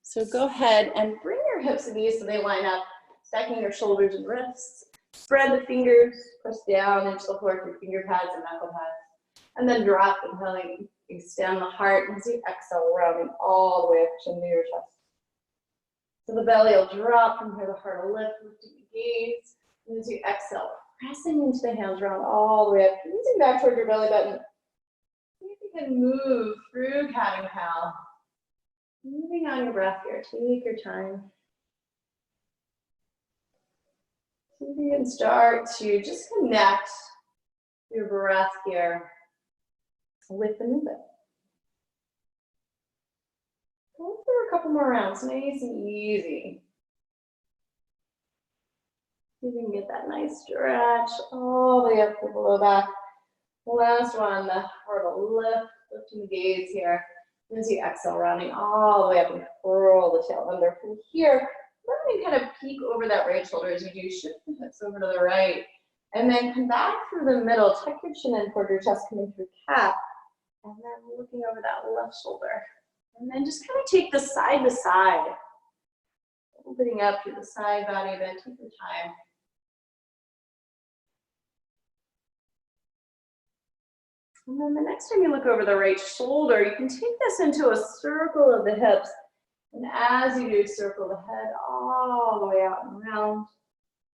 So go ahead and bring your hips and knees so they line up, stacking your shoulders and wrists. Spread the fingers, press down into the floor with your finger pads and knuckle pads. And then drop, inhaling, extend the heart. And as you exhale, rounding all the way up to your chest. So the belly will drop from here, the heart will lift, lifting the gaze. And as you exhale, pressing into the hands, round all the way up, easing back toward your belly button. See if you can move through cat and cow. Moving on your breath here, take your time. See if you can start to just connect your breath here with the movement. Go for a couple more rounds, nice and easy. See if you can get that nice stretch all the way up to the low back. Last one, the heart will lift, lifting the gaze here. And as you exhale, rounding all the way up and curl the tail under. From here, let me kind of peek over that right shoulder as you do. Shift the hips over to the right. And then come back through the middle. Tuck your chin in toward your chest, coming through cat. And then looking over that left shoulder. And then just kind of take the side to side. Opening up through the side body a bit. Take your time. And then the next time you look over the right shoulder, you can take this into a circle of the hips. And as you do, circle the head all the way out and around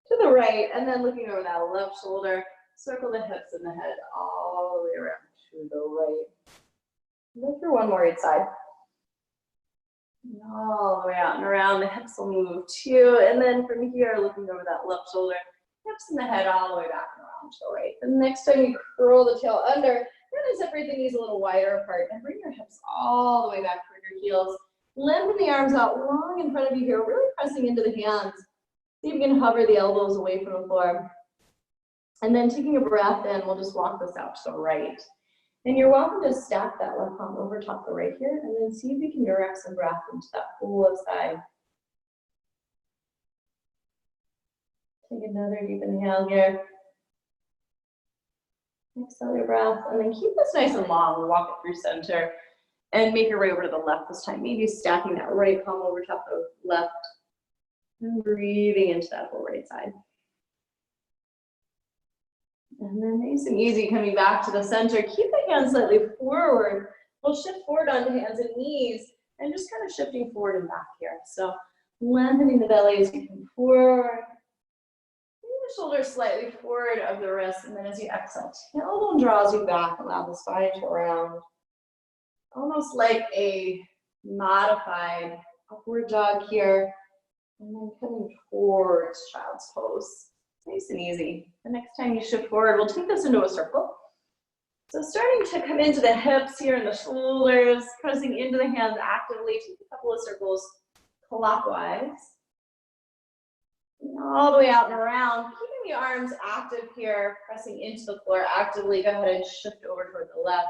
to the right. And then looking over that left shoulder, circle the hips and the head all the way around to the right. Look for one more each side. And all the way out and around, the hips will move too. And then from here, looking over that left shoulder, hips and the head all the way back and around to the right. The next time you curl the tail under, you're going to separate the knees a little wider apart and bring your hips all the way back toward your heels. Lengthen the arms out long in front of you here, really pressing into the hands. See if you can hover the elbows away from the floor. And then taking a breath in, we'll just walk this out to the right. And you're welcome to stack that left palm over top the right here, and then see if you can direct some breath into that full left side. Take another deep inhale here. Exhale your breath, and then keep this nice and long. Walk it through center, and make your way over to the left this time. Maybe stacking that right palm over top the left, and breathing into that whole right side. And then nice and easy, coming back to the center. Keep the hands slightly forward. We'll shift forward onto hands and knees, and just kind of shifting forward and back here. So lengthening the belly as you come forward. The shoulders slightly forward of the wrists, and then as you exhale, tailbone draws you back. Allow the spine to round. Almost like a modified upward dog here. And then coming towards child's pose. Nice and easy. The next time you shift forward, we'll take this into a circle. So starting to come into the hips here and the shoulders, pressing into the hands actively. Take a couple of circles clockwise. And all the way out and around, keeping the arms active here, pressing into the floor actively. Go ahead and shift over toward the left.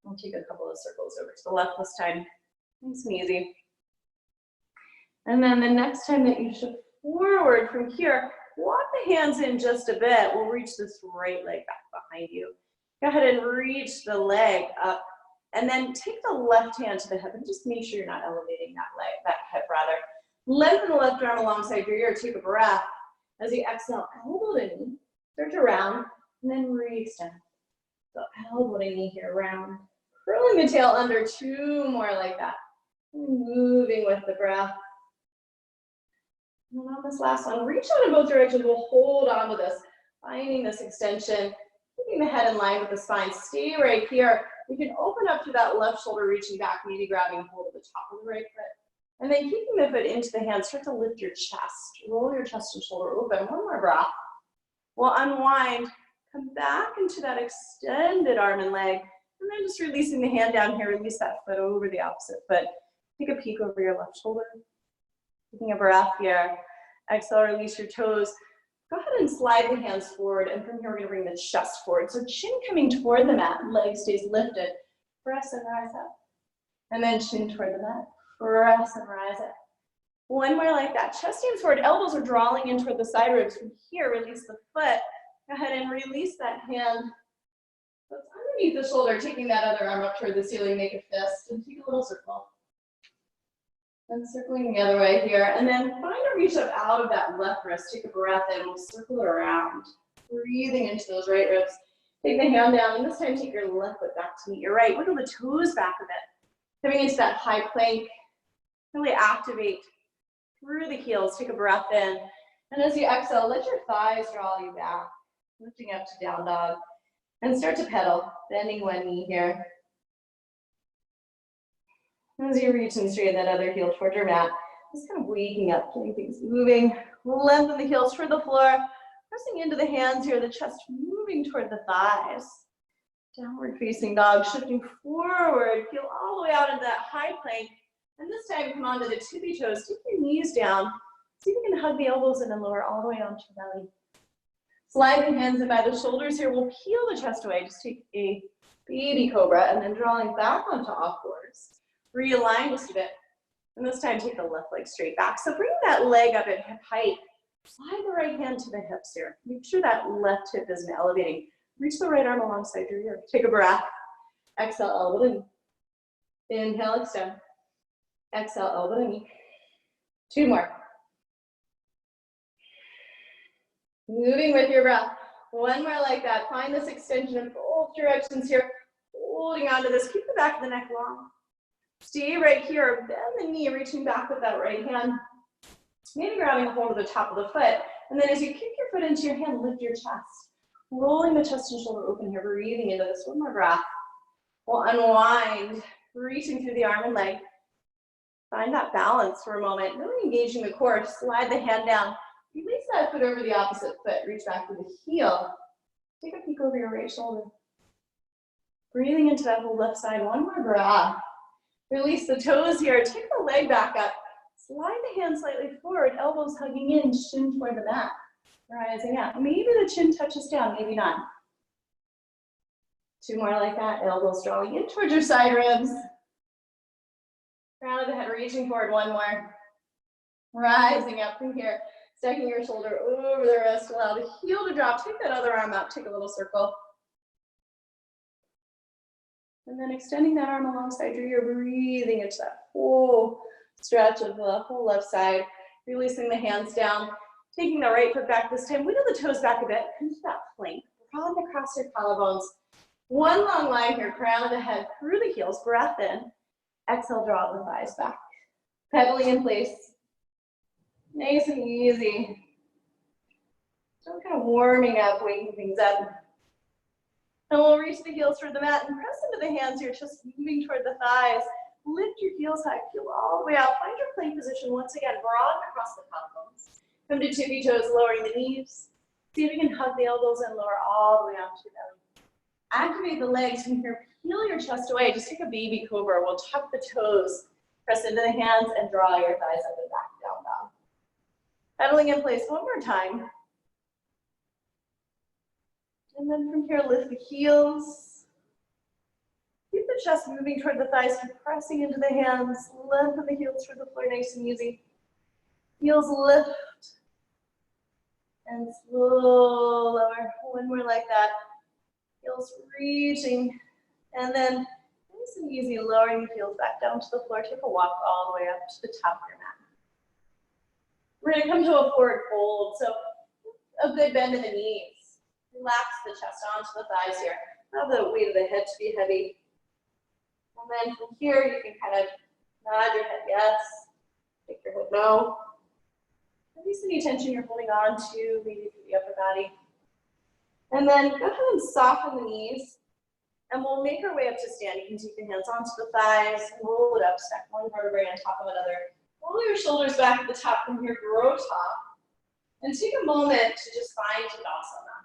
I'll take a couple of circles over to the left this time. Nice and easy. And then the next time that you shift forward from here, walk the hands in just a bit. We'll reach this right leg back behind you. Go ahead and reach the leg up. And then take the left hand to the hip and just make sure you're not elevating that leg, that hip rather. Lengthen the left arm alongside your ear. Take a breath. As you exhale, elbow to knee. Stretch around and then re-extend. So elbow to knee here, round. Curling the tail under, two more like that. Moving with the breath. And on this last one, reach out in both directions. We'll hold on to this, finding this extension, keeping the head in line with the spine. Stay right here. We can open up to that left shoulder, reaching back, maybe grabbing hold of the top of the right foot. And then keeping the foot into the hand, start to lift your chest. Roll your chest and shoulder open. One more breath. We'll unwind, come back into that extended arm and leg, and then just releasing the hand down here, release that foot over the opposite foot. Take a peek over your left shoulder. Taking a breath here. Exhale, release your toes. Go ahead and slide the hands forward, and from here we're going to bring the chest forward. So chin coming toward the mat, leg stays lifted. Press and rise up. And then chin toward the mat. Press and rise up. One more like that. Chest aims forward, elbows are drawing in toward the side ribs. From here, release the foot. Go ahead and release that hand. That's underneath the shoulder, taking that other arm up toward the ceiling, make a fist, and take a little circle. And circling the other way here. And then find a reach up out of that left wrist. Take a breath in. We'll circle it around. Breathing into those right ribs. Take the hand down. And this time take your left foot back to meet your right. Wiggle the toes back a bit. Coming into that high plank. Really activate through the heels. Take a breath in. And as you exhale, let your thighs draw you back. Lifting up to down dog. And start to pedal. Bending one knee here. As you reach and straighten that other heel toward your mat, just kind of waking up, getting things moving. Lengthen the heels toward the floor, pressing into the hands here, the chest moving toward the thighs. Downward facing dog, shifting forward, feel all the way out into that high plank. And this time come onto the tippy toes, take your knees down. See if you can hug the elbows in and lower all the way onto your belly. Slide the hands in by the shoulders here. We'll peel the chest away. Just take a baby cobra and then drawing back onto all fours. Realign just a bit. And this time take the left leg straight back. So bring that leg up at hip height. Slide the right hand to the hips here. Make sure that left hip isn't elevating. Reach the right arm alongside your ear. Take a breath. Exhale, elbow to knee. Inhale, extend. Exhale, elbow to knee. 2 more. Moving with your breath. 1 more like that. Find this extension in both directions here. Holding on to this. Keep the back of the neck long. Stay right here, bend the knee, reaching back with that right hand. Maybe grabbing a hold of the top of the foot. And then as you kick your foot into your hand, lift your chest. Rolling the chest and shoulder open here, breathing into this. 1 more breath. We'll unwind, reaching through the arm and leg. Find that balance for a moment. Really engaging the core. Slide the hand down. Release that foot over the opposite foot. Reach back to the heel. Take a peek over your right shoulder. Breathing into that whole left side. 1 more breath. Release the toes here. Take the leg back up. Slide the hand slightly forward. Elbows hugging in, shin toward the mat. Rising up. Maybe the chin touches down, maybe not. 2 more like that. Elbows drawing in towards your side ribs. Crown of the head reaching forward. 1 more. Rising up from here. Stacking your shoulder over the wrist. Allow the heel to drop. Take that other arm up. Take a little circle. And then extending that arm alongside your ear, breathing into that whole stretch of the whole left side. Releasing the hands down. Taking the right foot back this time. Wiggle the toes back a bit. Into that plank. Broaden across your collarbones. 1 long line here. Crown of the head through the heels. Breath in. Exhale, draw the thighs back. Pedaling in place. Nice and easy. Still kind of warming up, waking things up. And we'll reach the heels toward the mat and press into the hands here, just moving toward the thighs. Lift your heels high, feel all the way out. Find your plank position once again, broaden across the collarbones. Come to tippy toes, lowering the knees. See if you can hug the elbows and lower all the way onto your belly. Activate the legs from here, peel your chest away. Just take a baby cobra. We'll tuck the toes, press into the hands, and draw your thighs up and back, down dog. Pedaling in place 1 more time. And then from here, lift the heels. Keep the chest moving toward the thighs, pressing into the hands. Lengthen the heels toward the floor, nice and easy. Heels lift. And slow lower. 1 more like that. Heels reaching. And then nice and easy, lowering the heels back down to the floor. Take a walk all the way up to the top of your mat. We're going to come to a forward fold. So a good bend in the knees. Relax the chest onto the thighs here. Allow the weight of the head to be heavy. And then from here, you can kind of nod your head yes, take your head no. Release any tension you're holding on to, maybe through the upper body. And then go ahead and soften the knees. And we'll make our way up to stand. You can take your hands onto the thighs, roll it up, stack 1 vertebrae on top of another. Roll your shoulders back at the top from here, grow top. And take a moment to just find Tadasana.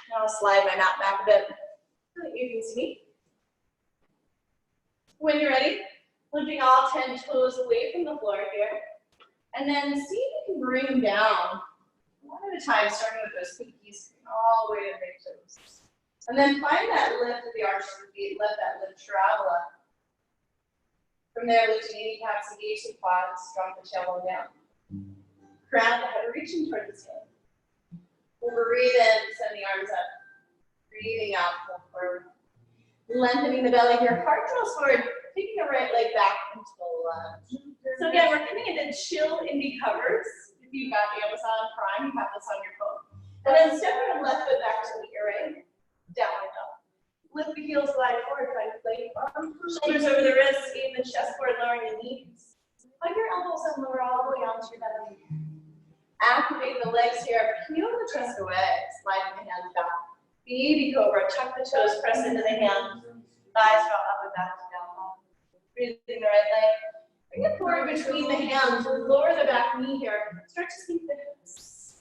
Now I'll slide my mat back a bit so that you can see me. When you're ready, lifting all 10 toes away from the floor here. And then see if you can bring them down 1 at a time, starting with those pinkies all the way to the big toes. And then find that lift of the arches of the feet. Let that lift travel up. From there, lift the kneecaps, engage the quads, drop the tailbone down. Crown the head, reaching toward the ceiling. We'll breathe in, send the arms up. Breathing out, pull forward. Lengthening the belly here, heart draws forward. taking the right leg back into the left. So again, we're coming into chill indie covers. If you've got Amazon Prime, you have this on your phone. And then stepping your left foot back to meet your right. Downward dog. Lift the heels, glide forward, find the plank. Shoulders over the wrists, gain the chest forward, lowering the knees. Hug your elbows and lower all the way onto your belly. Activate the legs here. Peel the chest away. Sliding the hands back. Baby cobra. Tuck the toes, press into the hands. Thighs draw up and back to down dog. Breathing the right leg. Bring it forward between the hands. Lower the back knee here. Start to sweep the hips.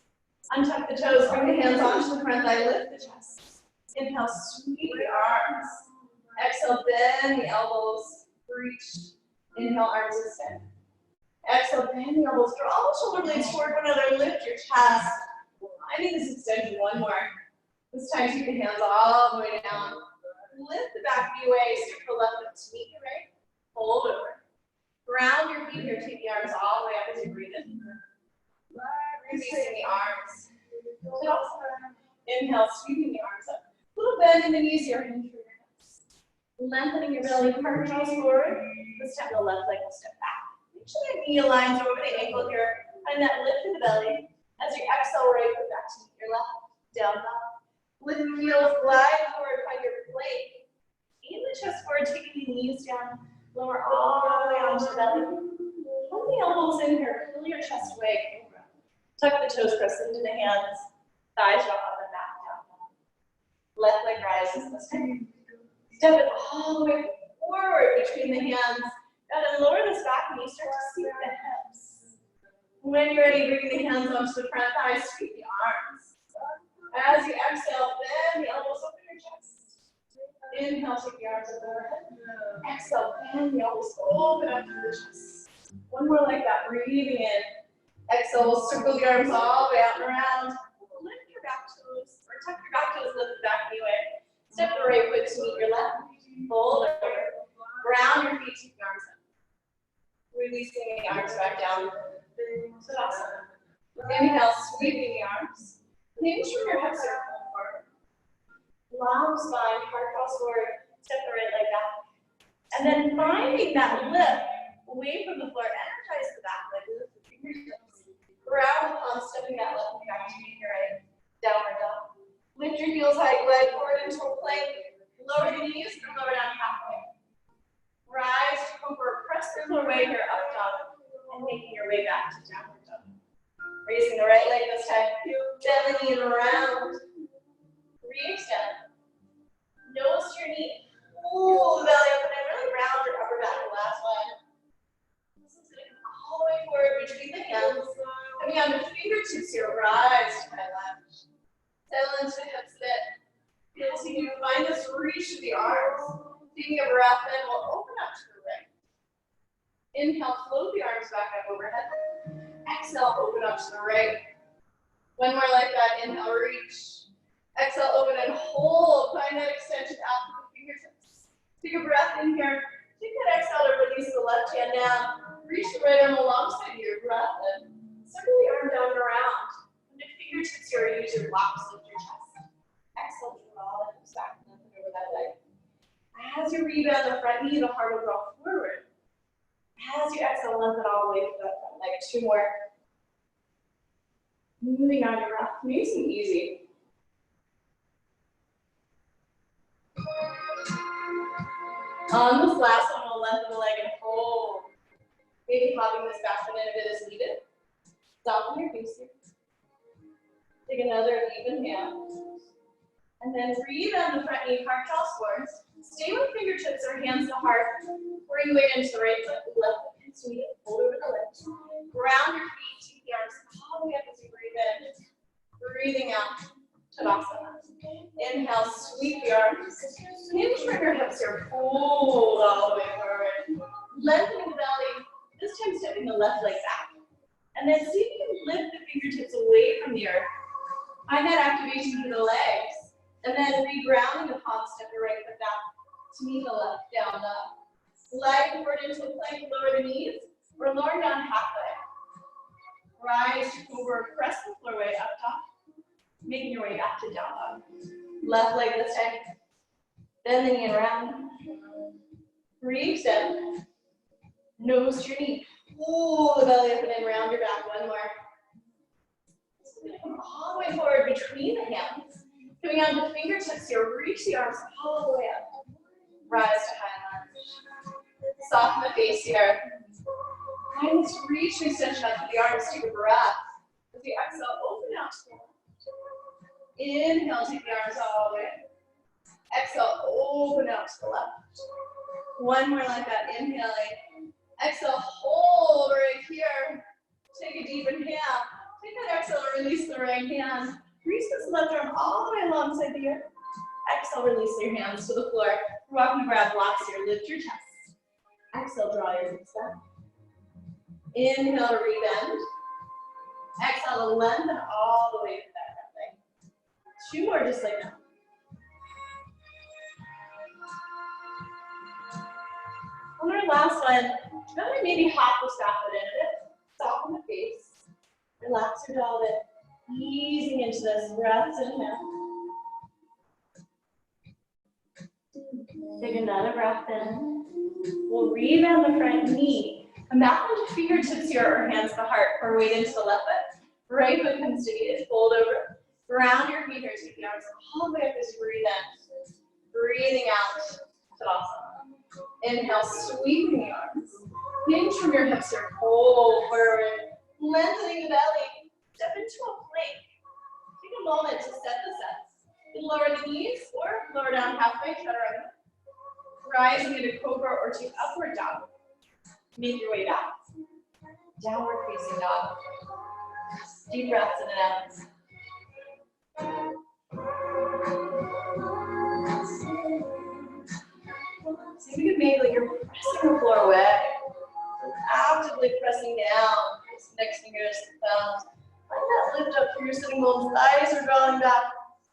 Untuck the toes. Bring the hands onto the front thigh. Lift the chest. Inhale, sweep the arms. Exhale, bend the elbows. Reach. Inhale, arms extend. Exhale, bend the elbows. Draw the shoulder blades toward one another. Lift your chest. Finding this extension. One more. This time, take the hands all the way down. Lift the back knee away. Step the left foot to meet your right. Hold over. Ground your feet here. Take the arms all the way up as you breathe in. Releasing the arms. Inhale, sweeping the arms up. Little bend in the knees here. Hinge for your hips. Lengthening your belly. Heart draws forward. This time the left leg will step back. Make sure that knee aligns over the ankle here. Find that lift in the belly. As you exhale, right foot back to meet your left. Down dog. Lift the heels, glide forward, find your plank. Aim the chest forward, taking the knees down. Lower all the way onto the belly. Pull the elbows in here. Pull your chest away. Tuck the toes, press into the hands. Thighs drop up and back down. Left leg rises this time. Step it all the way forward between the hands. And then lower this back knee. Start to sweep the hips. When you're ready, bring the hands onto the front thighs. Sweep the arms. As you exhale, bend the elbows, open your chest. Inhale, take the arms overhead. Exhale, bend the elbows, open up to the chest. One more like that, breathing in. Exhale, circle the arms all the way out and around. Lift your back toes, or tuck your back toes, lift the back knee away. Step the right foot to meet your left. Fold over. Ground your feet, take the arms up. Releasing the arms back down. Tadasana. Inhale, sweeping the arms. Hinge from your hips or pull forward. Long spine, heart draws forward. Step the right leg back. And then finding that lift away from the floor, energize the back leg. Lift the fingertips. Ground the palms, stepping that left knee back to meet your right. Downward dog. Lift your heels high, glide forward into a plank. Lower the knees and lower down halfway. Rise to cobra, press the floor away here, up dog, and making your way back to downward dog. Raising the right leg this time. Bend the knee around. Re-extend. Nose to your knee. Pull the belly up and then really round your upper back. The last one. This is going to come all the way forward between the hands. Coming on the fingertips here. Rise to my left. Settle into the hips a bit. Continue to find this reach of the arms. Taking a breath in, we'll open up to the right. Inhale, float the arms back up overhead. Exhale, open up to the right. One more like that. Inhale, reach. Exhale, open and hold. Find that extension out to the fingertips. Take a breath in here. Take that exhale to release the left hand down. Reach the right arm alongside your breath and circle the arm down and around. From the fingertips here, use your blocks to lift your chest. Exhale, draw the hips back and lift over that leg. As you rebound the front knee, the heart will draw forward. As you exhale, lift it all the way to that front leg. Two more. Moving on your breath, nice and easy. On this last one, we'll lengthen the leg and hold. Maybe hopping this back foot in a bit as needed. Soften your face here. Take another even hand. And then rebound the front knee, heart draws forward. Stay with fingertips or hands to heart. Bring weight into the right foot, left foot continue to fold over the legs. Ground your feet, take the arms all the way up as you breathe in. Breathing out, Tadasana. Inhale, sweep the arms. Hinge from your hips here, fold all the way forward. Lengthening the belly, this time stepping the left leg back. And then see if you can lift the fingertips away from the earth. Find that activation through the legs. And then re-grounding the palms, step your right foot back to meet the left, down dog. Slide forward into a plank, lower the knees, or lower down halfway. Rise to cobra, press the floor way up top, making your way back to down dog. Left leg this time. Bend the knee around. Reach in. Nose to your knee. Pull the belly up and in, round your back. One more. So we're gonna come all the way forward between the hands. Coming on to fingertips here. Reach the arms all the way up. Rise to high lunge. Soften the face here. Find this reach and extension out through the arms. Take a breath. As you exhale, open out to the left. Inhale, take the arms all the way. Exhale, open out to the left. One more like that. Inhaling. Exhale, hold right here. Take a deep inhale. Take that exhale, release the right hand. Reach this left arm all the way alongside the earth. Exhale, release your hands to the floor. We're walking to grab blocks here. Lift your chest. Exhale, draw your hips back. Inhale to rebend. Exhale to lengthen all the way to that front leg. Two more just like that. On our last one, now maybe hop the back foot in a bit. Soften the face. Relax your jaw a bit. Easing into this. Breaths in and out. Take another breath in. We'll rebound the front knee. Come back onto fingertips here or hands to the heart. Or weight into the left foot. Right foot comes to meet. Fold over. Ground your feet here. Take the arms all the way up as you breathe in. Breathing out. Tadasana. Inhale, sweeping the arms. Hinge from your hips here. Pull forward. Lengthening the belly. Step into a plank. Take a moment to set the sets. You can lower the knees or lower down halfway, chaturanga. Rising into cobra or to upward dog. Make your way back. Downward facing dog. Deep breaths in and out. So you can make like you're pressing the floor away. Actively pressing down. Next fingers and thumbs. Let that lift up through your sitting bones. Thighs are drawing back.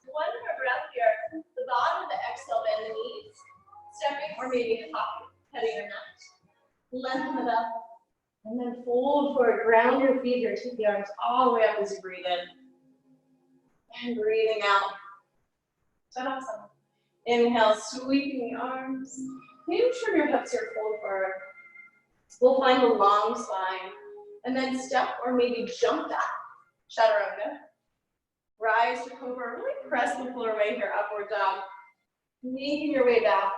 One more breath here. The bottom of the exhale, bend the knees. Stepping or maybe hopping, heading your mat. Lengthen it up. And then fold forward. Ground your feet here. Take the arms all the way up as you breathe in. And breathing out. Tadasana. Inhale, sweeping the arms. Hinge from your hips here, fold forward. We'll find a long spine. And then step or maybe jump back. Chaturanga. Rise to cobra. Really press the floor away here, upward dog. Making your way back.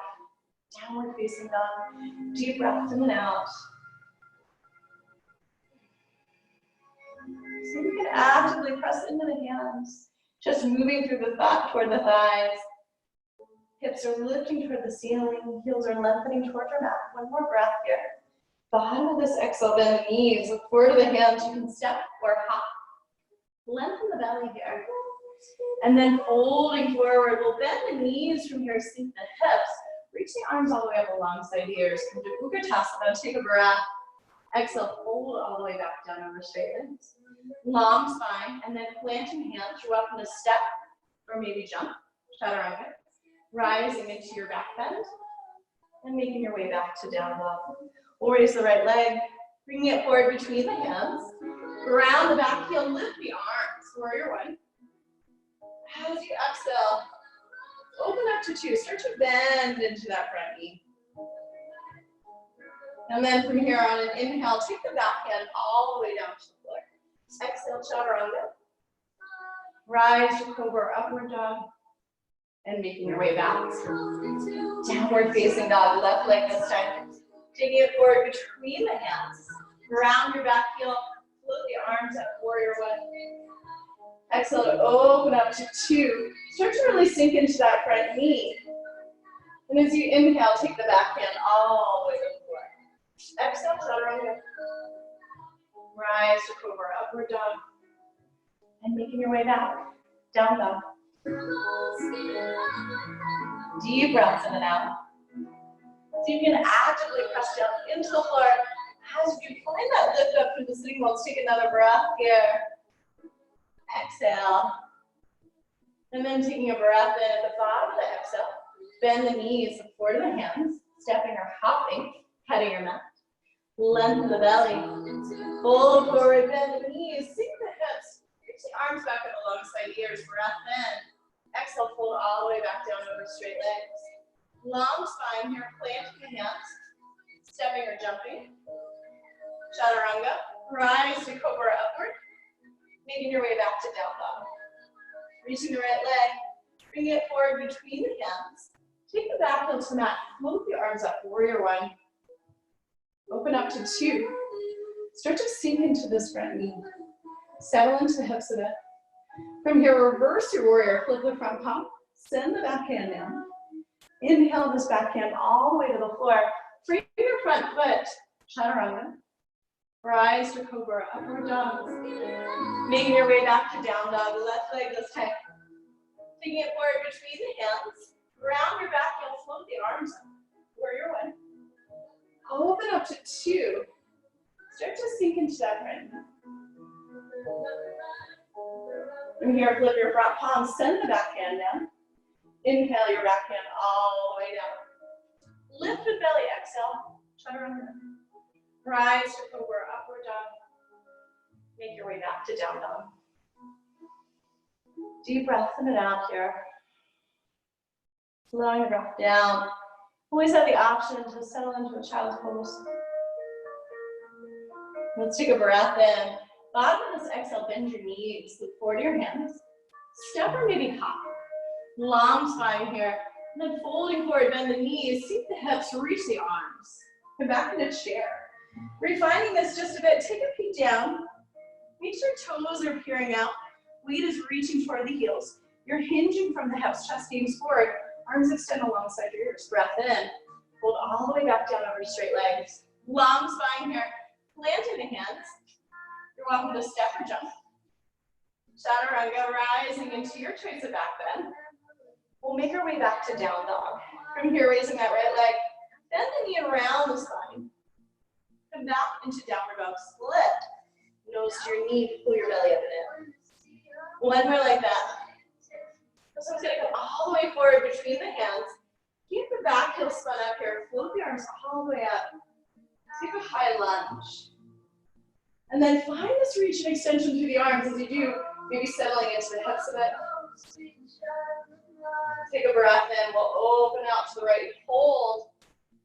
Downward facing dog. Deep breaths in and out. So you can actively press into the hands. Just moving through the thigh toward the thighs. Hips are lifting toward the ceiling. Heels are lengthening toward your mat. One more breath here. Bottom of this exhale, bend the knees. Look forward to the hands. You can step or hop. Lengthen the belly here. And then folding forward. We'll bend the knees from here, sink the hips. Reach the arms all the way up alongside the ears. Come to Utkatasana. Take a breath. Exhale, fold all the way back down over straight legs. Long spine, and then planting hands. You're welcome to step or maybe jump. Chaturanga. Rising into your back bend. And making your way back to down dog. We'll raise the right leg. Bringing it forward between the hands. Ground the back heel, lift the arms. Warrior one. As you exhale, open up to two. Start to bend into that front knee. And then from here on an inhale, take the back hand all the way down to the floor. Exhale, chaturanga. Rise to cobra or upward dog. And making your way back. Downward facing dog, left leg this time. Taking it forward between the hands. Ground your back heel. Float the arms up, warrior one. Exhale to open up to two. Start to really sink into that front knee. And as you inhale, take the back hand all the way to the floor. Exhale, chaturanga. Rise to cobra, upward dog. And making your way back. Down dog. Deep breaths in and out. So you can actively press down into the floor. As you find that lift up through the sitting bones, take another breath here. Exhale. And then taking a breath in at the bottom of the exhale. Bend the knees, look forward to the hands. Stepping or hopping, heading your mat. Lengthen the belly. Fold forward, bend the knees, sink the hips. Reach the arms back up alongside the ears. Breath in. Exhale, fold all the way back down over straight legs. Long spine here, planting the hands. Stepping or jumping. Chaturanga. Rise to cobra upward. Making your way back to down dog. Reaching the right leg. Bring it forward between the hands. Take the back heel to the mat. Float the arms up. Warrior one. Open up to two. Start to sink into this front knee. Settle into the hips a bit. From here, reverse your warrior. Flip the front palm. Send the back hand down. Inhale this back hand all the way to the floor. Free your front foot. Chaturanga. Rise to cobra, upward dog. Making your way back to down dog. Left leg this time. Taking it forward between the hands. Round your back heel. Float the arms up. Warrior one. Open up to two. Start to sink into that right now. From here, flip your front palm, send the back hand down. Inhale your back hand all the way down. Lift the belly, exhale. Chaturanga. Rise to cobra, upward dog. Make your way back to down dog. Deep breath in and out here. Slowing your breath down. Always have the option to settle into a child's pose. Let's take a breath in. Bottom of this exhale, bend your knees. Look forward to your hands. Step or maybe hop. Long spine here. And then folding forward, bend the knees. Sink the hips, reach the arms. Come back in a chair. Refining this just a bit. Take a peek down. Make sure toes are peering out. Weight is reaching toward the heels. You're hinging from the hips, chest aims forward. Arms extend alongside your ears. Breath in. Hold all the way back down over straight legs. Long spine here. Planting the hands. You're welcome to step or jump. Chaturanga, rising into your choice of back bend. We'll make our way back to down dog. From here, raising that right leg. Bend the knee around the spine. Come back into downward dog. Split. Nose to your knee. Pull your belly up and in. One more like that. This one's going to come all the way forward between the hands. Keep the back heel spun up here. Float the arms all the way up. Take a high lunge. And then find this reach and extension through the arms as you do, maybe settling into the hips a bit. Take a breath in. We'll open out to the right. Hold.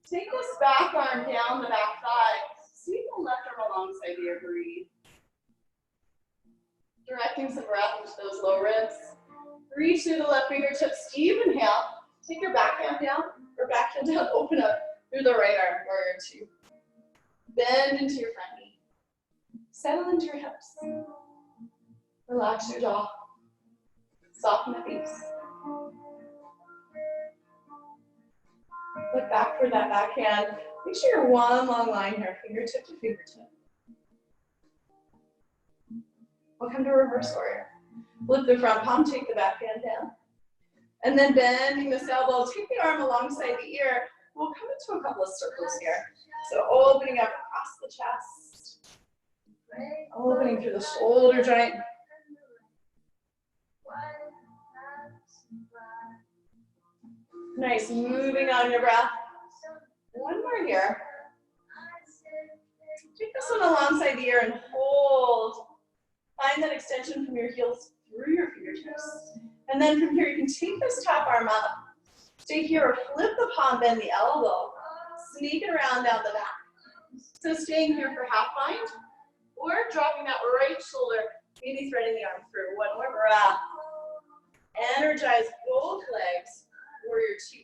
Take this back arm down the back thigh. Sweep the left arm alongside the ear. Breathe. Directing some breath into those low ribs. Reach through the left fingertips. Deep inhale. Take your back hand down or back heel down. Open up through the right arm. Warrior two. Bend into your front knee. Settle into your hips. Relax your jaw. Soften the face. Look back for that back hand. Make sure you're one long line here, fingertip to fingertip. We'll come to reverse warrior. Flip the front palm, take the back hand down. And then bending this elbow, take the arm alongside the ear. We'll come into a couple of circles here. So opening up across the chest. Opening through the shoulder joint. Nice, moving on your breath. One more here. Take this one alongside the ear and hold. Find that extension from your heels through your fingertips. And then from here, you can take this top arm up. Stay here or flip the palm, bend the elbow. Sneak it around down the back. So staying here for half bind or dropping that right shoulder, maybe threading the arm through. One more breath. Energize both legs. Warrior two.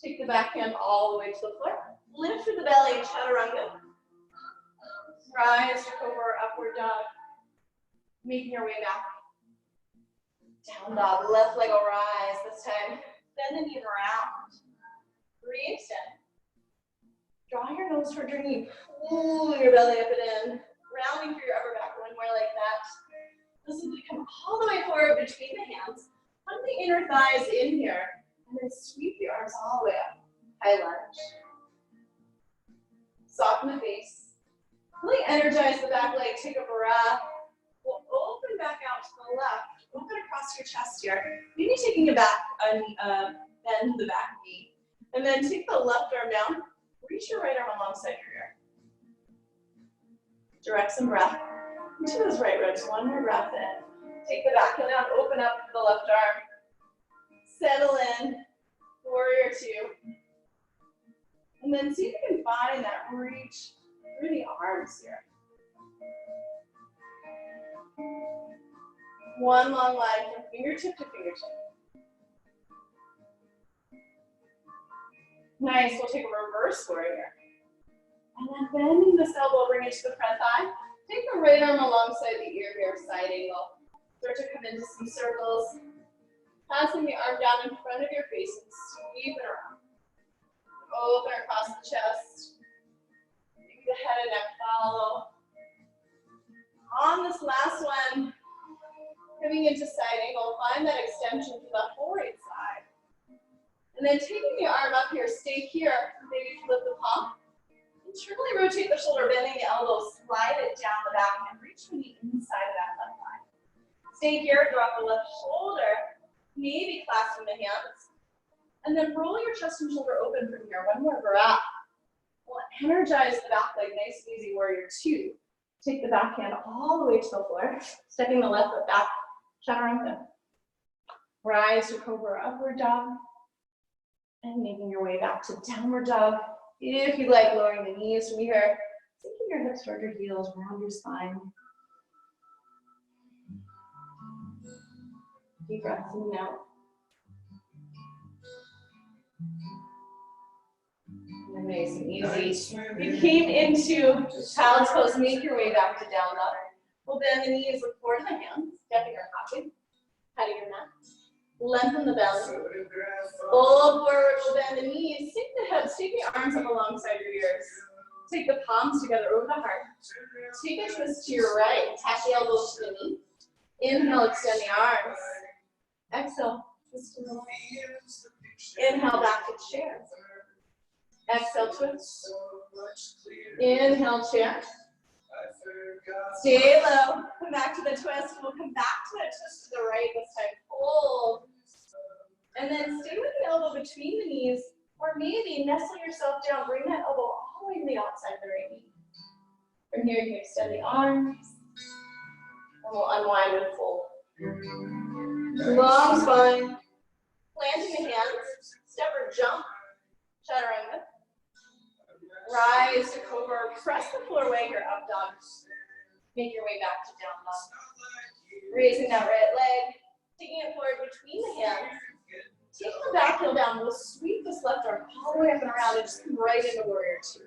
Take the back hand all the way to the floor. Lift through the belly, chaturanga. Rise to cobra, upward dog. Making your way back. Down dog, left leg will rise this time. Bend the knee around. Re-extend. Draw your nose toward your knee. Pull your belly up and in. Rounding through your upper back. One more like that. This is going to come all the way forward between the hands. Hug the inner thighs in here. And then sweep the arms all the way up. High lunge. Soften the face. Really energize the back leg. Take a breath. We'll open back out to the left. Open across your chest here. Maybe taking a back, bend the back knee. And then take the left arm down. Reach your right arm alongside your ear. Direct some breath into those right ribs. One more breath in. Take the back heel down. Open up the left arm. Settle in. Warrior two. And then see if you can find that reach through the arms here. One long line from fingertip to fingertip. Nice, we'll take a reverse warrior. And then bending this elbow, bring it to the front thigh. Take the right arm alongside the ear here, side angle. Start to come into some circles. Passing the arm down in front of your face and sweep it around. Open across the chest. Maybe the head and neck follow. On this last one, coming into side angle, find that extension to the whole right side. And then taking the arm up here, stay here, maybe flip the palm. Internally rotate the shoulder, bending the elbow, slide it down the back, and reach for the inside of that left thigh. Stay here, drop the left shoulder, maybe clasping the hands. And then roll your chest and shoulder open from here. One more breath. We'll energize the back leg, nice and easy, warrior two. Take the back hand all the way to the floor, stepping the left foot back, chaturanga. Rise to cobra, upward dog, and making your way back to downward dog. If you like, lowering the knees from here, sinking your hips toward your heels, round your spine. Deep breaths in and out. And nice and easy. You came into child's pose, make your way back to down dog. We'll bend the knees, look forward to the hands, stepping or hopping, patting your mat. Lengthen the belly. Fold forward, we'll bend the knees. Take the hips, take the arms up alongside your ears. Take the palms together over the heart. Take a twist to your right. Tap the elbows to the knee. Inhale, extend the arms. Exhale, twist to the left. Inhale, back to chair. Exhale, twist. Inhale, chair. Stay low. Come back to the twist. We'll come back to that twist to the right this time. Hold. And then stay with the elbow between the knees, or maybe nestle yourself down. Bring that elbow all the way to the outside of the right knee. From here, you can extend the arms. And we'll unwind and fold. Long spine. Planting the hands. Step or jump. Chaturanga. Rise to cobra. Press the floor, wag your up dog. Make your way back to down dog. Raising that right leg. Taking it forward between the hands. Take the back heel down. We'll sweep this left arm all the way up and around and just come right into warrior two.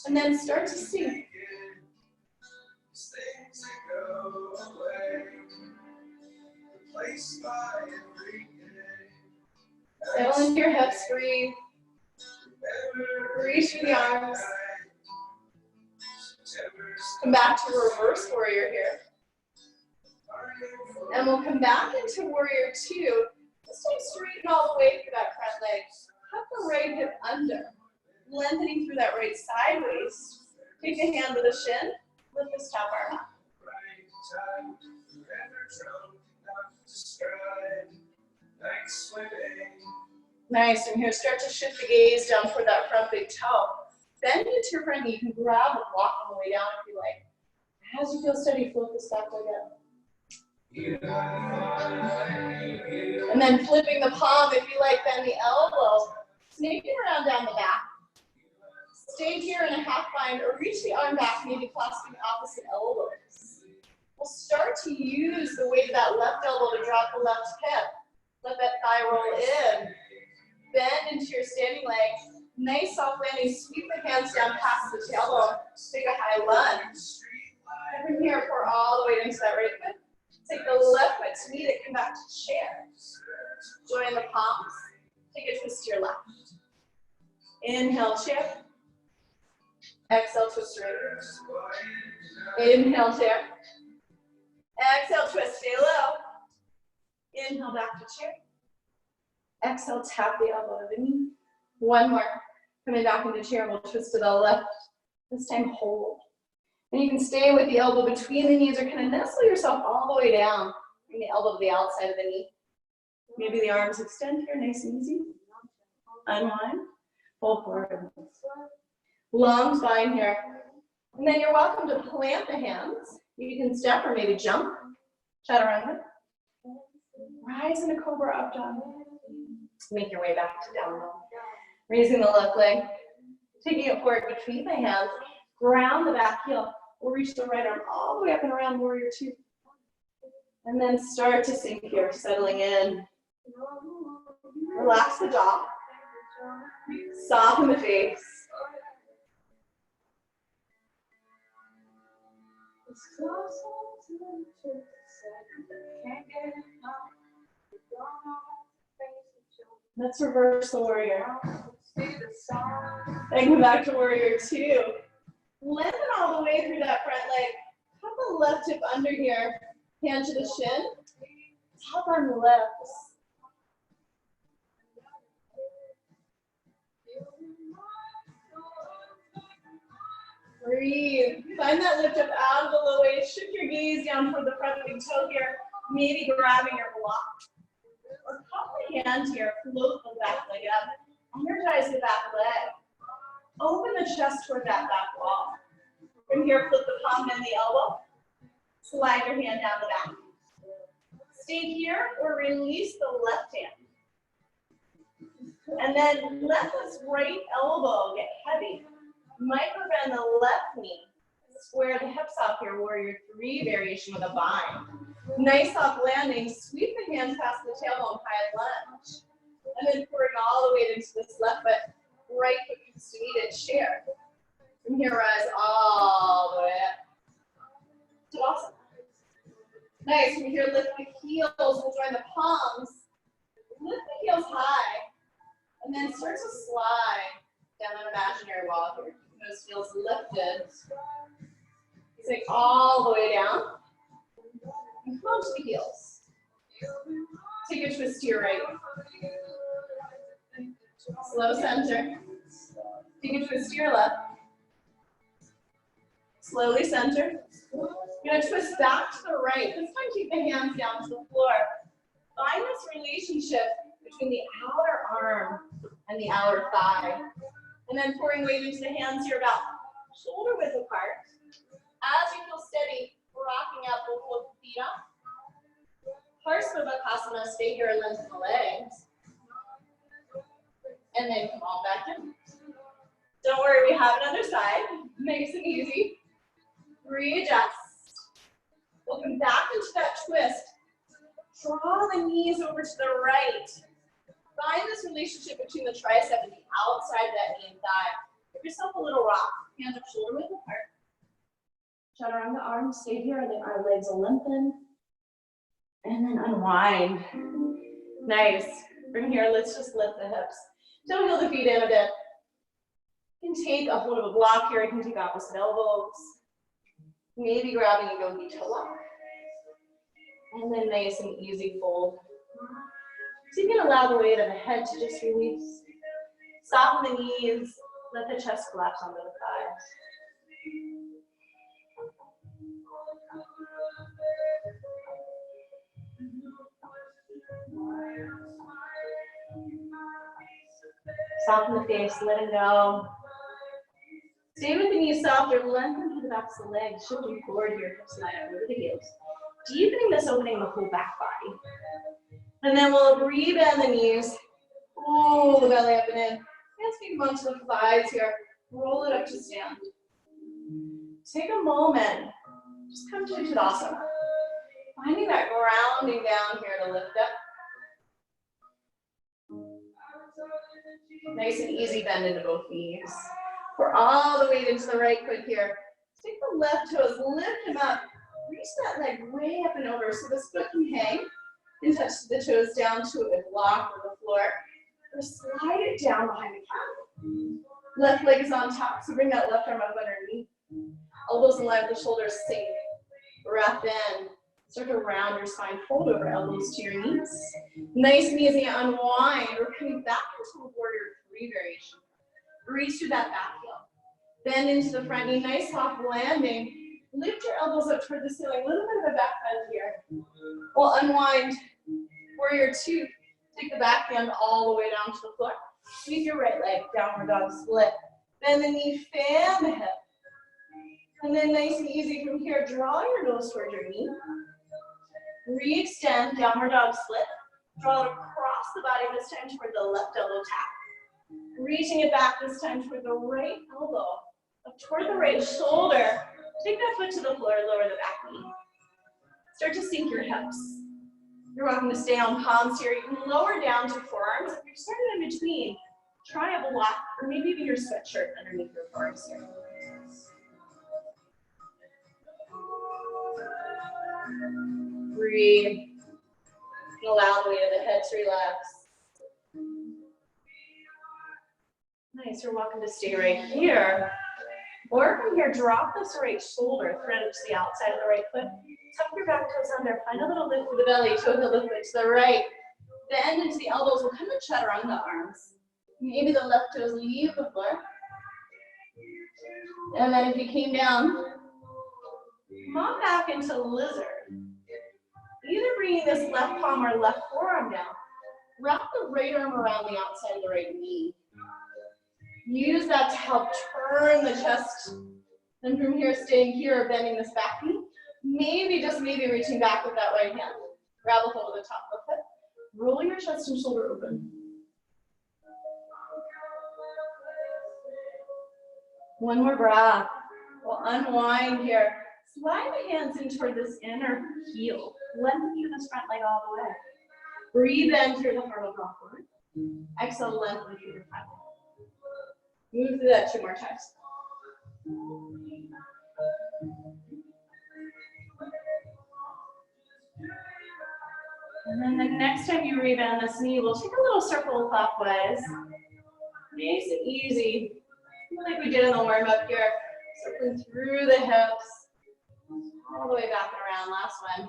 And then start to sink. Settle into your hips, breathe. Reach through the arms. Come back to reverse warrior here. And we'll come back into warrior two. This time straighten all the way through that front leg. Cut the right hip under. Lengthening through that right side waist. Take the hand to the shin. Lift this top arm up. Nice. From here, start to shift the gaze down toward that front big toe. Bend into your front knee. You can grab a block on the way down if you like. As you feel steady, float this back leg up. And then flipping the palm, if you like, bend the elbow. Snaking around down the back. Stay here in a half bind or reach the arm back, maybe clasping opposite elbows. We'll start to use the weight of that left elbow to drop the left hip. Let that thigh roll in. Bend into your standing leg. Nice soft landing. Sweep the hands down past the tailbone. Take a high lunge. And from here, pour all the weight into that right foot. Take the left foot to meet it. Come back to chair. Join the palms. Take a twist to your left. Inhale, chair. Exhale, twist right. Inhale, chair. Exhale, twist, stay low. Inhale, back to chair. Exhale, tap the elbow to the knee. One more. Coming back into chair, we'll twist to the left. This time, hold. And you can stay with the elbow between the knees or kind of nestle yourself all the way down. Bring the elbow to the outside of the knee. Maybe the arms extend here, nice and easy. Unwind. Fold forward. Long spine here. And then you're welcome to plant the hands. You can step or maybe jump. Chaturanga. Rise into cobra up dog. Make your way back to down dog. Raising the left leg, taking it forward between my hands, ground the back heel. We'll reach the right arm all the way up and around warrior two. And then start to sink here, settling in. Relax the jaw. Soften the face. Let's reverse the warrior. And come back to warrior two. Lengthen all the way through that front leg. Have the left hip under here. Hand to the shin. Tap on the left. Breathe. Find that lift up out of the low waist. Shift your gaze down toward the front big toe here. Maybe grabbing your block. Or cup the hand here. Float the back leg up. Energize the back leg. Open the chest toward that back wall. From here, flip the palm and the elbow. Slide your hand down the back. Stay here or release the left hand. And then let this right elbow get heavy. Micro bend the left knee. Square the hips off here, warrior three variation with a bind. Nice soft landing. Sweep the hands past the tailbone, high lunge. And then pouring all the way into this left foot. Right foot comes to meet and share. From here, rise all the way up. Awesome. Nice. From here, lift the heels. We'll join the palms. Lift the heels high. And then start to slide down an imaginary wall here. Those heels lifted. Sink all the way down. And come to the heels. Take a twist to your right. Slow center. Take a twist to your left. Slowly center. You're going to twist back to the right. This time keep the hands down to the floor. Find this relationship between the outer arm and the outer thigh. And then pouring weight into the hands here about shoulder width apart. As you feel steady, rocking up, we'll pull the feet up. Parsvabhakasana, stay here and lengthen the legs. And then come all back in. Don't worry, we have another side. Nice and easy. Readjust. We'll come back into that twist. Draw the knees over to the right. Find this relationship between the tricep and the outside of that knee and thigh. Give yourself a little rock. Hands up, shoulder width apart. Chaturanga arms, stay here, and then our legs will lengthen. And then unwind. Nice. From here, let's just lift the hips. Don't heel the feet in a bit. You can take a hold of a block here. You can take opposite elbows. Maybe grabbing a yogi toe lock. And then nice and easy fold. So you can allow the weight of the head to just release. Soften the knees. Let the chest collapse onto the thighs. Soften the face, let it go. Stay with the knees softer, lengthen through the backs of the legs, shifting forward here, hips line up over the heels. Deepening this, opening the whole back body. And then we'll re-bend the knees. Pull the belly up and in. Hands feet come onto the thighs here. Roll it up to stand. Take a moment. Just come to Tadasana. Finding that grounding down here to lift up. Nice and easy bend into both knees. Pour all the weight into the right foot here. Take the left toes, lift them up. Reach that leg way up and over so this foot can hang and touch the toes down to a block or the floor. Or slide it down behind the calf. Left leg is on top, so bring that left arm up underneath. Elbows in line with the shoulders sink. Breath in. Start to round your spine. Fold over elbows to your knees. Nice and easy. Unwind. We're coming back into a warrior three variation. Reach through that back heel. Bend into the front knee. Nice soft landing. Lift your elbows up toward the ceiling. A little bit of a back bend here. We'll unwind. Warrior two. Take the back hand all the way down to the floor. Sweep your right leg. Downward dog split. Bend the knee. Fan the hip. And then nice and easy from here. Draw your nose toward your knee. Re-extend. Downward dog split. Draw it across the body this time toward the left elbow tap. Reaching it back this time toward the right elbow, up toward the right shoulder. Take that foot to the floor, lower the back knee. Start to sink your hips. You're welcome to stay on palms here. You can lower down to forearms. If you're starting in between, try a block or maybe even your sweatshirt underneath your forearms here. Breathe. Allow the weight of the head to relax. Nice, you're welcome to stay right here. Or from here, drop this right shoulder, thread it to the outside of the right foot. Tuck your back toes under, find a little lift through the belly, toe heel lift it to the right. Bend into the elbows, we'll come to chaturanga arms. Maybe the left toes leave the floor. And then if you came down, come on back into lizard. Either bringing this left palm or left forearm down. Wrap the right arm around the outside of the right knee. Use that to help turn the chest. And from here, staying here, bending this back knee. Maybe, just maybe, reaching back with that right hand. Grab a hold of the top of the foot. Roll your chest and shoulder open. One more breath. We'll unwind here. Slide the hands in toward this inner heel. Lengthen through this front leg all the way. Breathe in through the heart of rock forward. Exhale, lengthen through your front leg. Move through that 2 more times. And then the next time you rebend this knee, we'll take a little circle clockwise. Nice and easy. Like we did in the warm-up here. Circling through the hips. All the way back and around. Last one.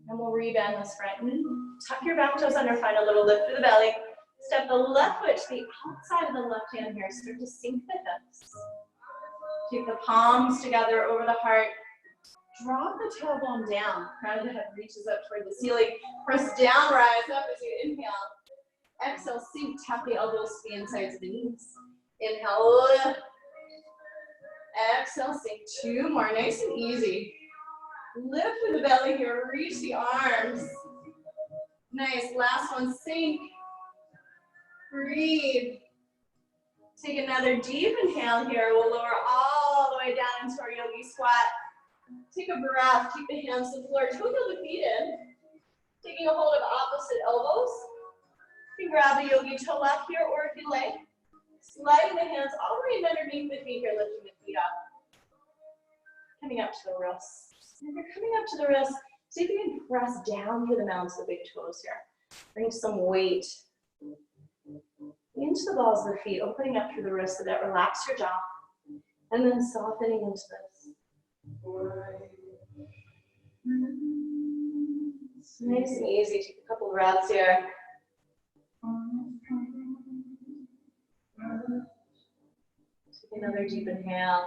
And we'll rebend this front knee. Tuck your back toes under, find a little lift through the belly. Step the left foot to the outside of the left hand here. Start to sink the hips. Keep the palms together over the heart. Drop the tailbone down. Crown of the head reaches up toward the ceiling. Press down, rise up as you inhale. Exhale, sink, tap the elbows to the insides of the knees. Inhale, lift. Exhale, sink. 2 more, nice and easy. Lift through the belly here, reach the arms. Nice, last one, sink. Breathe. Take another deep inhale here. We'll lower all the way down into our yogi squat. Take a breath, keep the hands to the floor, toe heel the feet in. Taking a hold of opposite elbows. You can grab a yogi toe up here, or if you like, sliding the hands all the way in underneath the feet here, lifting the feet up. Coming up to the wrists. If you're coming up to the wrists, see if you can press down through the mounds of the big toes here. Bring some weight into the balls of the feet, opening up through the wrists so that relax your jaw. And then softening into this. It's nice and easy. Take a couple breaths here. Take another deep inhale.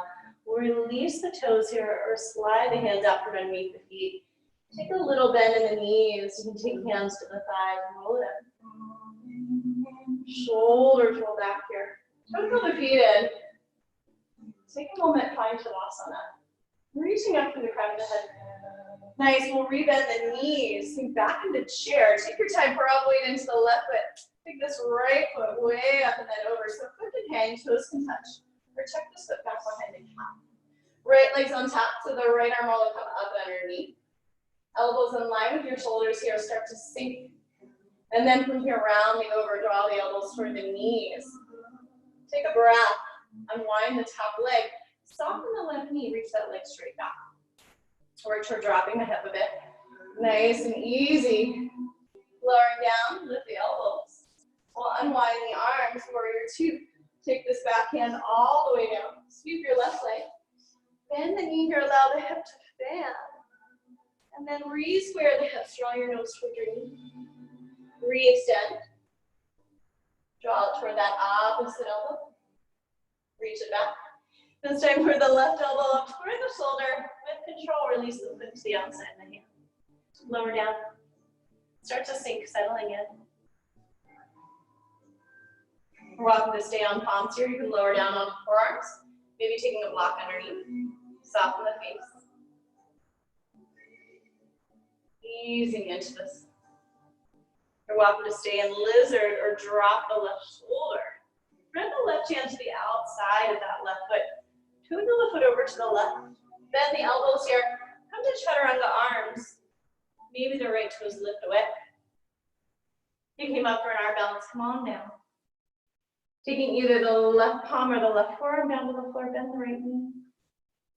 We'll release the toes here or slide the hands out from underneath the feet. Take a little bend in the knees. You can take hands to the thighs and roll it in. Shoulders roll back here. Don't pull the feet in. Take a moment, find Shavasana. Reaching up through the crown of the head. Nice, we'll rebend the knees. Sink back into chair. Take your time, prop weight into the left foot. Take this right foot way up and then over. So foot can hang, toes can touch. Or check this foot back behind the calf. Right leg's on top, so the right arm will come up underneath. Elbows in line with your shoulders here, start to sink. And then from here, rounding over, draw the elbows toward the knees. Take a breath, unwind the top leg. Soften the left knee, reach that leg straight back. Work toward dropping the hip a bit. Nice and easy. Lowering down, lift the elbows. We'll unwind the arms, warrior 2. Take this back hand all the way down. Sweep your left leg. Bend the knee here, allow the hip to fan. And then re-square the hips, draw your nose toward your knee. Re-extend. Draw it toward that opposite elbow. Reach it back. This time for the left elbow up toward the shoulder. With control, release the foot to the outside of the hand. Lower down. Start to sink, settling in. We're welcome to stay on palms here. You can lower down on the forearms. Maybe taking a block underneath. Soften the face. Easing into this. You're welcome to stay in lizard or drop the left shoulder. Bring the left hand to the outside of that left foot. Tune the left foot over to the left. Bend the elbows here. Come to chaturanga arms. Maybe the right toes lift away. You came up for an arm balance. Come on down. Taking either the left palm or the left forearm down to the floor. Bend the right knee.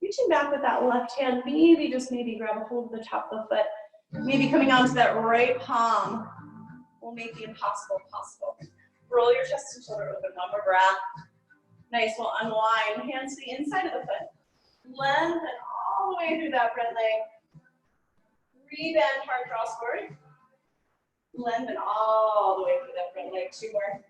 Reaching back with that left hand. Maybe, just maybe, grab a hold of the top of the foot. Maybe coming onto that right palm will make the impossible possible. Roll your chest and shoulder open. One more breath. Nice. We'll unwind. Hands to the inside of the foot. Lengthen all the way through that front leg. Rebend, heart draws forward. Lengthen all the way through that front leg. Two more.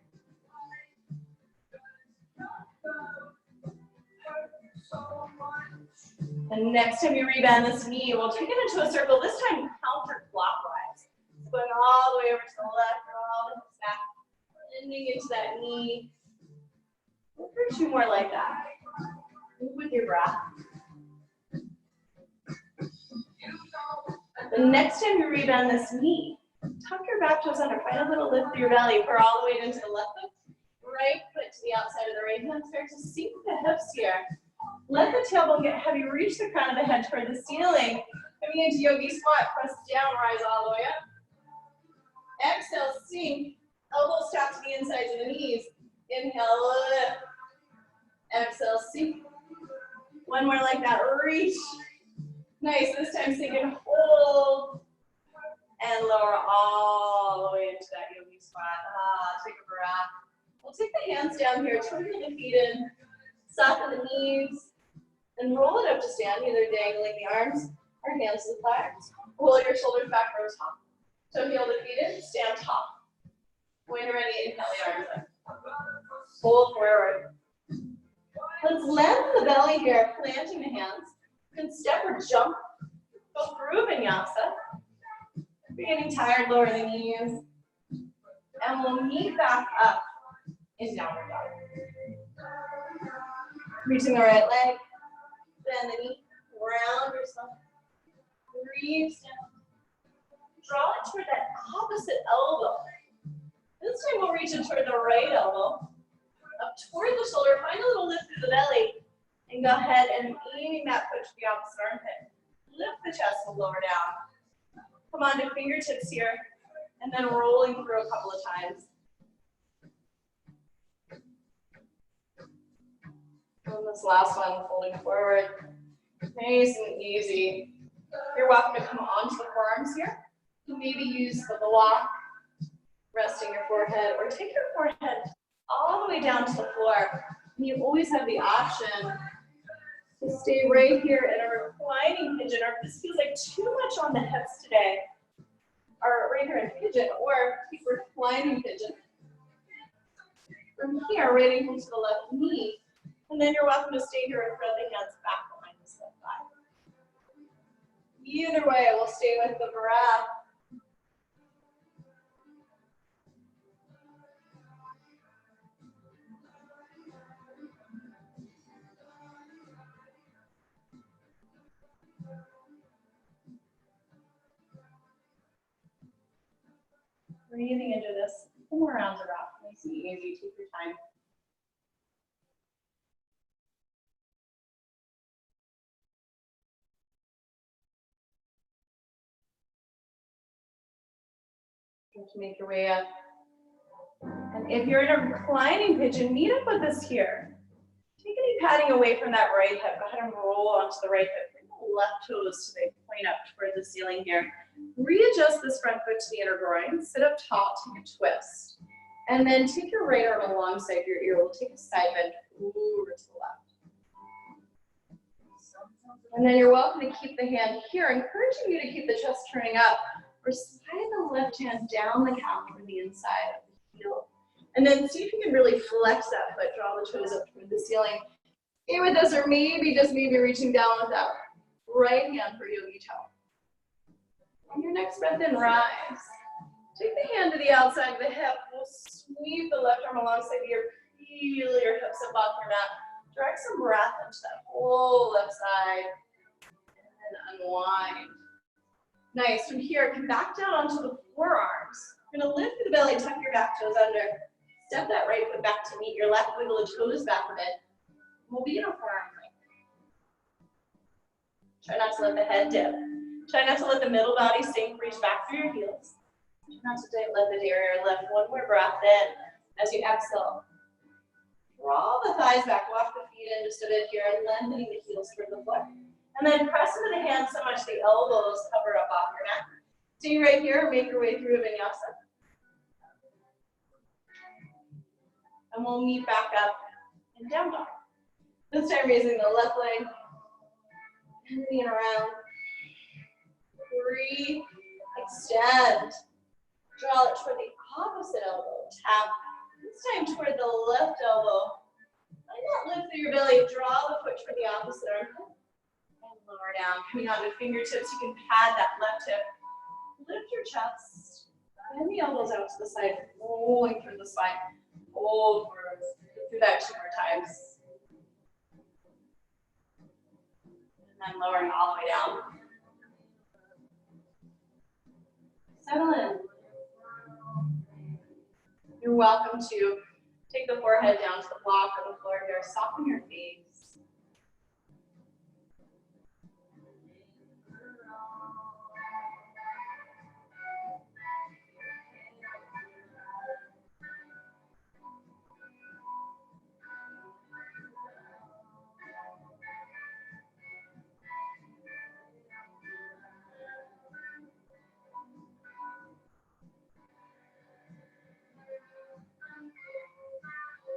And next time you rebend this knee, we'll take it into a circle, this time counterclockwise. Going all the way over to the left, all the hips back, bending into that knee. Look for two more like that. Move with your breath. The next time you rebend this knee, tuck your back toes under, find a little lift through your belly, pour all the way into the left foot, right foot to the outside of the right hand, start to sink the hips here. Let the tailbone get heavy, reach the crown of the head toward the ceiling. Coming into yogi squat, press down, rise all the way up. Exhale, sink, elbows tap to the insides of the knees. Inhale, lift. Exhale, sink. One more like that, reach. Nice, this time sink and hold. And lower all the way into that yogi squat. Take a breath. We'll take the hands down here, twinkle the feet in, soften the knees, and roll it up to stand, either dangling the arms or hands to the thighs. Roll your shoulders back, row top. So heel the feet in, stand tall. When you're ready, inhale the arms up. Fold forward. Let's lengthen the belly here, planting the hands. You can step or jump. Go through vinyasa. If you're getting tired, lower the knees. And we'll meet back up in downward dog. Reaching the right leg. Bend the knee. Round yourself. Breathe down. Draw it toward that opposite elbow. This time we'll reach it toward the right elbow. Up toward the shoulder. Find a little lift through the belly. And go ahead and aiming that foot to the opposite armpit. Lift the chest and lower down. Come on to fingertips here. And then rolling through a couple of times. And this last one, folding forward. Nice and easy. You're welcome to come onto the forearms here. You maybe use the block, resting your forehead, or take your forehead all the way down to the floor. And you always have the option to stay right here in a reclining pigeon, or if this feels like too much on the hips today, or right here in pigeon, or keep reclining pigeon. From here, right ankle to the left knee, and then you're welcome to stay here and throw the hands back behind this left thigh. Either way, we'll stay with the breath. Breathing into this. 4 more rounds of breath. Nice and easy. Take your time. To make your way up. And if you're in a reclining pigeon, meet up with us here. Take any padding away from that right hip. Go ahead and roll onto the right hip. Bring the left toes so they point up toward the ceiling here. Readjust this front foot to the inner groin. Sit up tall, take a twist. And then take your right arm alongside your ear. We'll take a side bend over to the left. And then you're welcome to keep the hand here, encouraging you to keep the chest turning up. Or slide the left hand down the calf toward the inside of the heel. And then see if you can really flex that foot, draw the toes up toward the ceiling. Stay with us, or maybe, just maybe, reaching down with that right hand for yogi toe. On your next breath in, rise. Take the hand to the outside of the hip. We'll sweep the left arm alongside the ear. Feel your hips above your mat. Direct some breath into that whole left side. And then unwind. Nice. From here, come back down onto the forearms. You're gonna lift through the belly, tuck your back toes under. Step that right foot back to meet your left, wiggle the toes back a bit. We'll be in a forearm plank. Try not to let the head dip. Try not to let the middle body sink, reach back through your heels. Try not to let the derriere lift. One more breath in as you exhale. Draw the thighs back, walk the feet in just a bit here, and lengthening the heels toward the floor. And then press into the hands so much the elbows cover up off your mat. Stay right here, make your way through a vinyasa. And we'll meet back up in down dog. This time raising the left leg, bending around. Breathe, extend. Draw it toward the opposite elbow. Tap. This time toward the left elbow. Find that lift through your belly. Draw the foot toward the opposite armpit. And lower down. Coming onto fingertips, you can pad that left hip. Lift your chest. Bend the elbows out to the side, rolling through the spine. Hold through that 2 more times. And then lowering all the way down. Settle in. You're welcome to take the forehead down to the block or the floor here. Soften your face.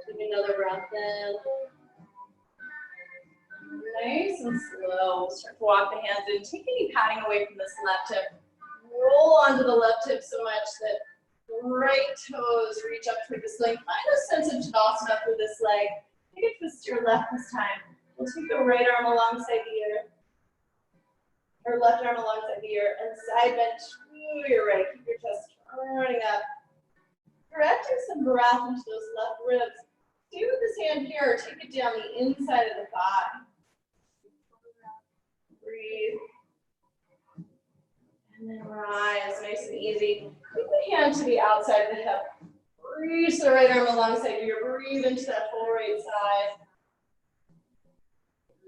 Take another breath in. Nice and slow. Start to walk the hands in. Take any padding away from this left hip. Roll onto the left hip so much that the right toes reach up toward the ceiling. Find a sense of Tadasana through this leg. Take a twist to your left this time. We'll take the right arm alongside the ear. Or left arm alongside the ear and side bend to your right. Keep your chest turning up. Directing some breath into those left ribs. Stay with this hand here, or take it down the inside of the thigh. Breathe. And then rise, nice and easy. Keep the hand to the outside of the hip. Reach the right arm alongside you. Breathe into that full right side.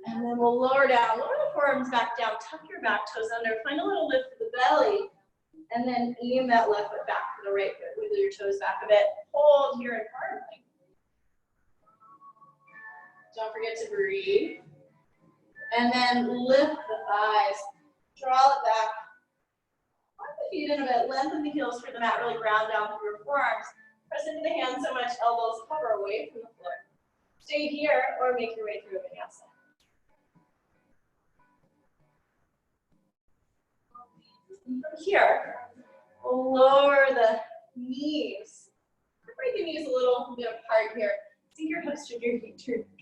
And then we'll lower down. Lower the forearms back down. Tuck your back toes under. Find a little lift to the belly. And then aim that left foot back to the right foot. Wiggle your toes back a bit. Hold here in forearm plank. Don't forget to breathe. And then lift the thighs. Draw it back. Walk the feet in a bit. Lengthen the heels for the mat. Really ground down through your forearms. Press into the hands so much elbows hover away from the floor. Stay here or make your way through a vinyasa. From here, we'll lower the knees. Bring the knees a little bit apart here. Sink your hips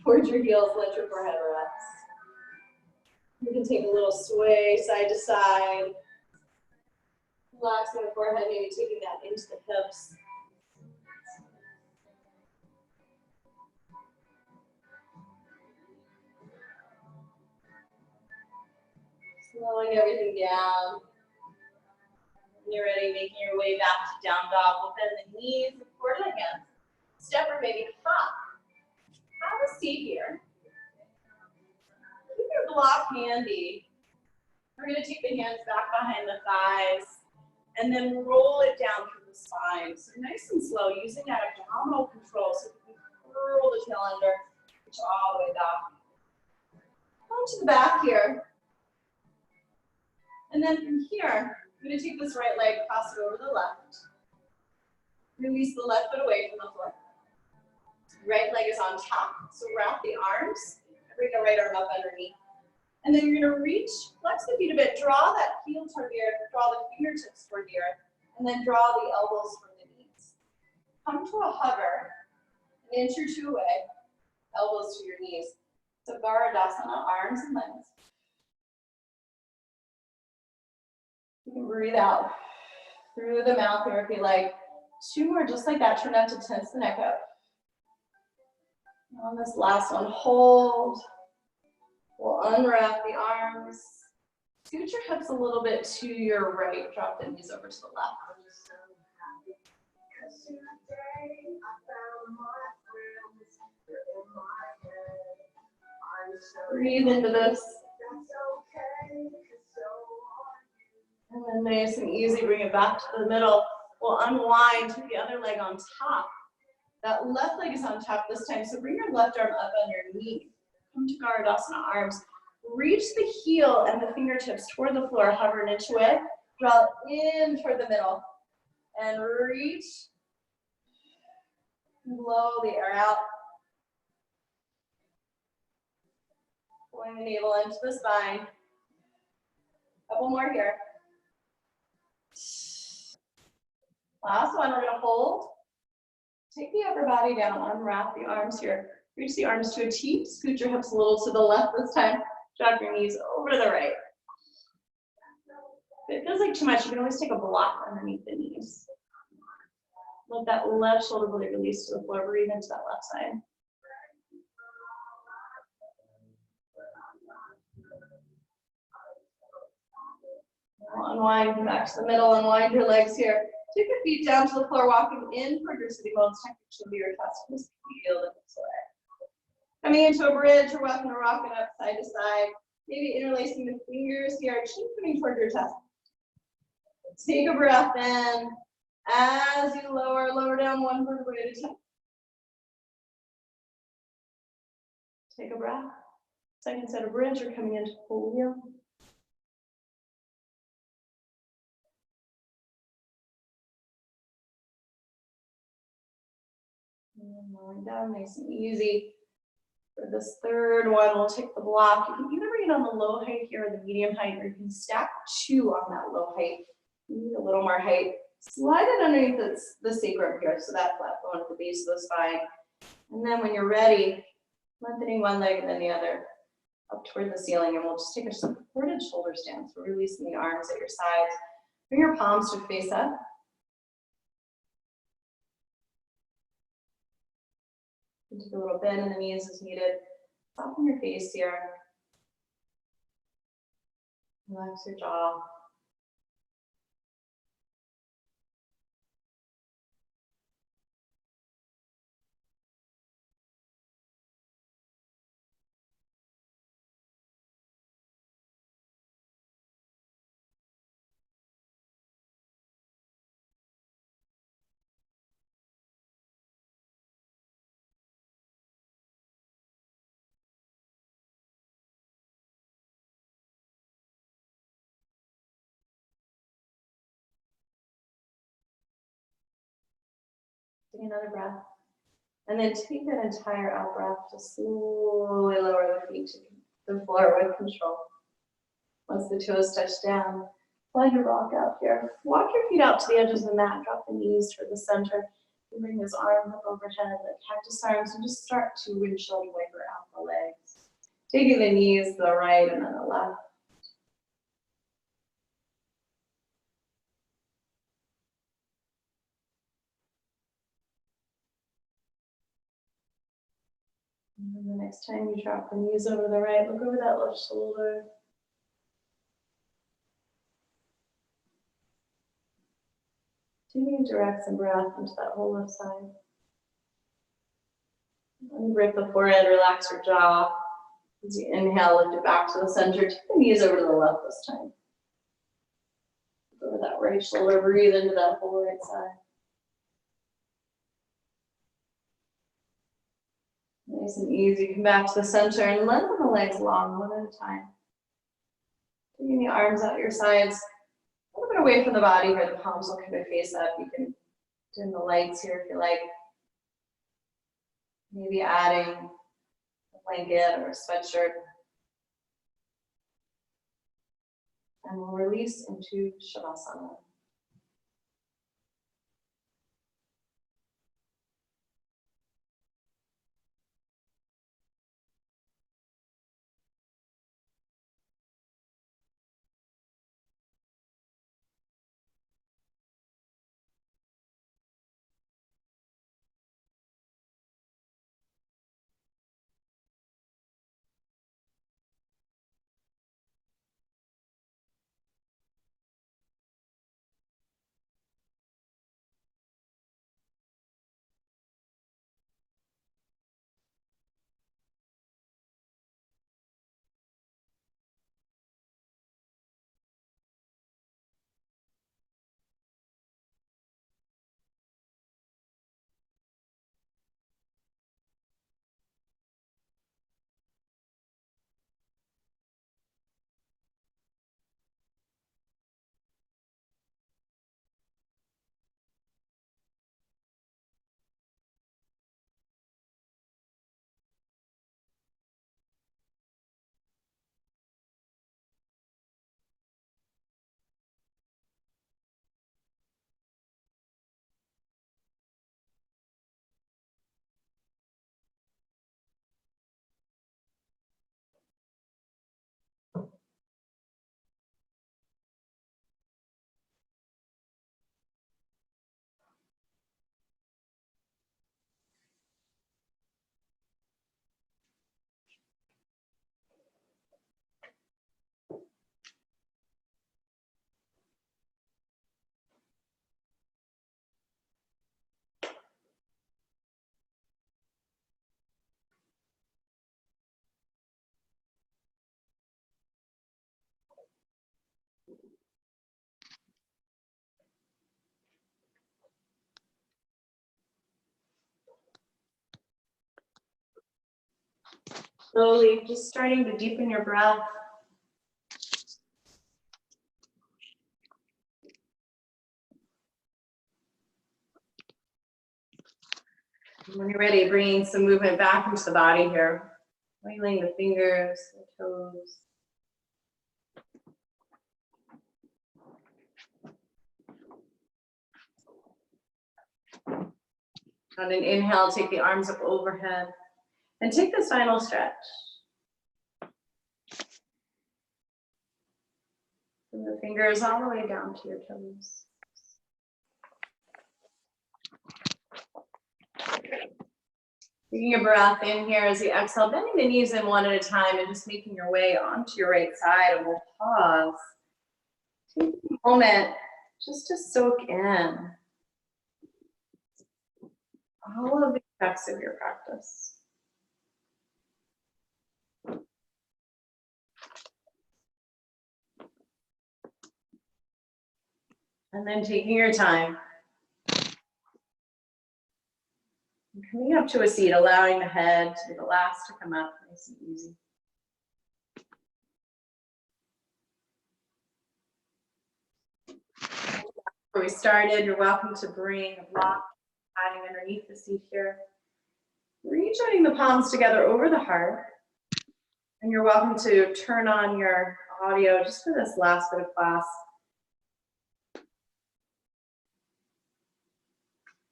towards your heels, let your forehead rest. You can take a little sway side to side. Relaxing the forehead, maybe taking that into the hips. Slowing everything down. When you're ready, making your way back to down dog. We'll bend the knees, forward the hands. Step or maybe hop. Have a seat here. Keep your block handy. We're going to take the hands back behind the thighs and then roll it down through the spine. So nice and slow, using that abdominal control so you can curl the tail under, reach all the way back. Come to the back here. And then from here, I'm going to take this right leg, cross it over the left. Release the left foot away from the floor. Right leg is on top, so wrap the arms and bring the right arm up underneath. And then you're going to reach, flex the feet a bit, draw that heel toward the earth, draw the fingertips toward the earth, and then draw the elbows from the knees. Come to a hover, an inch or two away, elbows to your knees. So Varadasana, arms and legs. You can breathe out through the mouth here if you like. 2 more just like that. Try not to tense the neck up. On this last one, hold. We'll unwrap the arms. Scoot your hips a little bit to your right. Drop the knees over to the left. Breathe into this. And then nice and easy, bring it back to the middle. We'll unwind, put the other leg on top. That left leg is on top this time, so bring your left arm up underneath. Come to Garudasana arms. Reach the heel and the fingertips toward the floor, hover an inch away. Draw it in toward the middle. And reach. Blow the air out. Pulling the navel into the spine. Couple more here. Last one, we're gonna hold. Take the upper body down, unwrap the arms here. Reach the arms to a T, scoot your hips a little to the left this time. Drop your knees over to the right. If it feels like too much, you can always take a block underneath the knees. Let that left shoulder blade release to the floor, breathe into that left side. Unwind, come back to the middle, unwind your legs here. Take your feet down to the floor, walking in toward your sitting bones, tuck your chin to your chest, just feel the hips away. Coming into a bridge, you're welcome to rock it up side to side. Maybe interlacing the fingers here, chin coming toward your chest. Take a breath in. As you lower down one vertebrae at a time. Take a breath. Second set of bridge, you're coming into full wheel. And lowering down, nice and easy. For this third one, we'll take the block. You can either bring it on the low height here or the medium height, or you can stack two on that low height. You need a little more height. Slide it underneath the sacrum here, so that flat bone at the base of the spine. And then when you're ready, lengthening one leg and then the other up toward the ceiling, and we'll just take a supported shoulder stance. We're releasing the arms at your sides. Bring your palms to face up. And take a little bend in the knees as needed. Soften your face here. Relax your jaw. Take another breath. And then take that entire out breath to slowly lower the feet to the floor with control. Once the toes touch down, slide your rock out here. Walk your feet out to the edges of the mat, drop the knees toward the center, and bring those arms up overhead, the cactus arms, and just start to windshield wiper out the legs. Taking the knees to the right and then the left. And then the next time you drop the knees over to the right, look over that left shoulder. Taking direct some breath into that whole left side. Ungrip the forehead, relax your jaw. As you inhale, lift it back to the center. Take the knees over to the left this time. Look over that right shoulder, breathe into that whole right side. Nice and easy, come back to the center and lengthen the legs long, one at a time. Taking the arms out your sides, a little bit away from the body here, the palms will kind of face up. You can dim the lights here if you like. Maybe adding a blanket or a sweatshirt. And we'll release into Shavasana. Slowly, just starting to deepen your breath. When you're ready, bringing some movement back into the body here. Wiggling the fingers, the toes. On an inhale, take the arms up overhead. And take this final stretch. From the fingers all the way down to your toes. Taking a breath in here as you exhale, bending the knees in one at a time and just making your way onto your right side, and we'll pause. Take a moment just to soak in all of the effects of your practice. And then taking your time. And coming up to a seat, allowing the head to be the last to come up, nice and easy. Where we started, you're welcome to bring a block hiding underneath the seat here. Rejoining the palms together over the heart. And you're welcome to turn on your audio just for this last bit of class.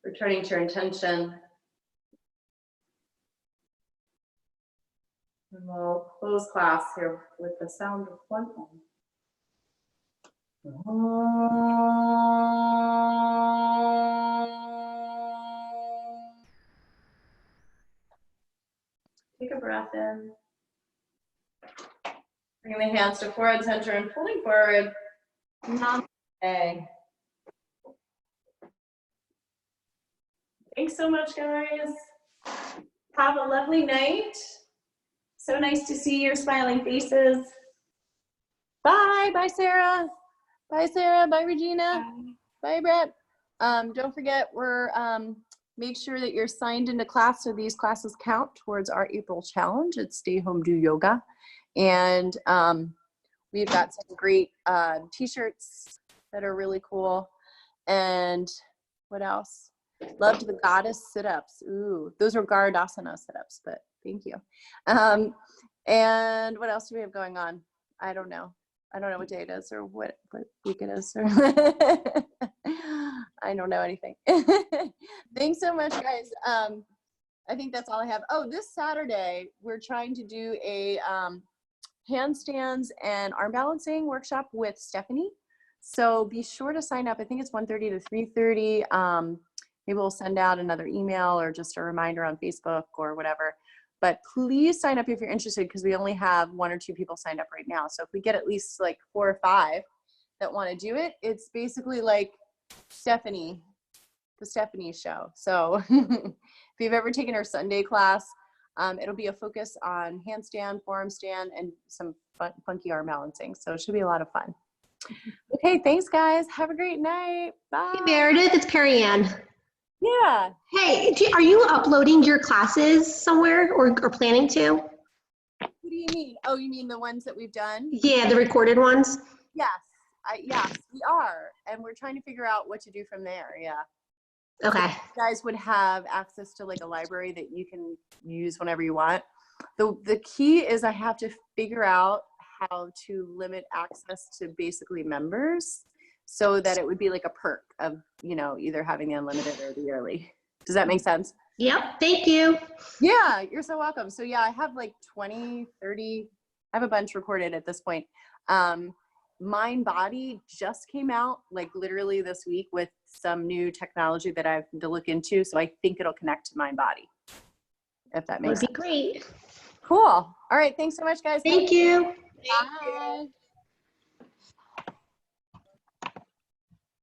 Returning to your intention. And we'll close class here with the sound of one Om. Take a breath in. Bringing the hands to forehead center and pulling forward. Namaste. Thanks so much, guys. Have a lovely night. So nice to see your smiling faces. Bye. Bye, Sarah. Bye, Sarah. Bye, Regina. Bye, Brett. Don't forget, make sure that you're signed into class so these classes count towards our April challenge. It's Stay Home Do Yoga. And we've got some great t-shirts that are really cool. And what else? Loved the goddess sit-ups. Ooh, those are Gardasana sit-ups, but thank you. And what else do we have going on? I don't know. I don't know what day it is or what week it is. Or I don't know anything. Thanks so much, guys. I think that's all I have. Oh, this Saturday, we're trying to do a handstands and arm balancing workshop with Stephanie. So be sure to sign up. I think it's 1:30 to 3:30. Maybe we'll send out another email or just a reminder on Facebook or whatever. But please sign up if you're interested, because we only have 1 or 2 people signed up right now. So if we get at least like 4 or 5 that want to do it, it's basically like Stephanie, the Stephanie show. So if you've ever taken her Sunday class, it'll be a focus on handstand, forearm stand, and some funky arm balancing. So it should be a lot of fun. Okay, thanks guys. Have a great night. Bye. Hey Meredith, it's Perry Ann. Yeah. Hey, are you uploading your classes somewhere or planning to? What do you mean? Oh, you mean the ones that we've done? Yeah, the recorded ones? Yes. Yes, we are. And we're trying to figure out what to do from there. Yeah. Okay. So you guys would have access to like a library that you can use whenever you want. The key is I have to figure out how to limit access to basically members, so that it would be like a perk of, you know, either having the unlimited or the yearly. Does that make sense? Yep, thank you. Yeah, you're so welcome. So yeah, I have like 20, 30, I have a bunch recorded at this point. Mind Body just came out like literally this week with some new technology that I have to look into. So I think it'll connect to Mind Body, if that makes sense. That would be great. Cool. All right. Thanks so much, guys. Thank you. Bye.